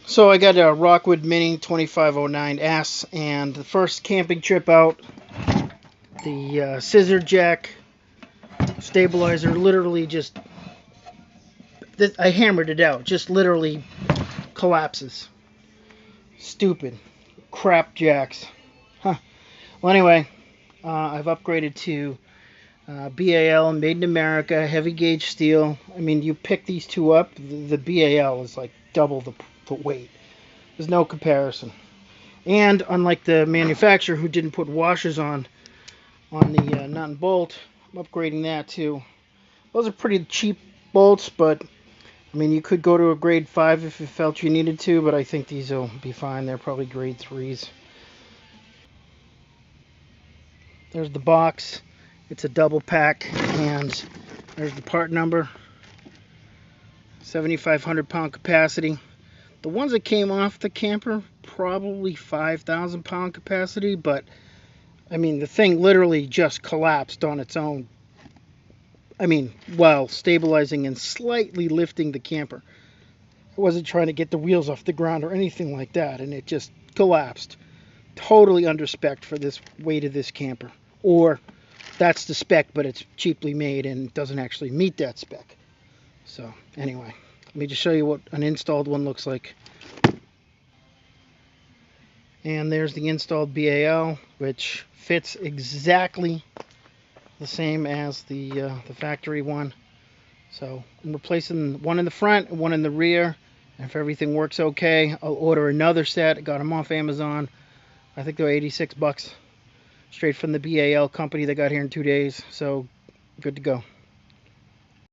So I got a Rockwood Mini 2509S, and the first camping trip out, the scissor jack stabilizer literally just, I hammered it out, just literally collapses. Stupid. Crap jacks. Huh. Well, anyway, I've upgraded to BAL, Made in America, heavy gauge steel. I mean, you pick these two up, the BAL is like double the weight. There's no comparison. And unlike the manufacturer who didn't put washers on the nut and bolt, I'm upgrading that too. Those are pretty cheap bolts, but I mean, you could go to a grade 5 if you felt you needed to, but I think these will be fine. They're probably grade 3s. There's the box. It's a double pack, and there's the part number. 7,500 pound capacity. The ones that came off the camper, probably 5,000 pound capacity, but I mean, the thing literally just collapsed on its own. I mean, while stabilizing and slightly lifting the camper. I wasn't trying to get the wheels off the ground or anything like that, and it just collapsed. Totally under spec for this weight of this camper. Or that's the spec, but it's cheaply made and doesn't actually meet that spec. So, anyway, let me just show you what an installed one looks like. And there's the installed BAL, which fits exactly the same as the factory one. So I'm replacing one in the front and one in the rear. And if everything works okay, I'll order another set. I got them off Amazon. I think they're 86 bucks. Straight from the BAL company. They got here in 2 days. So good to go.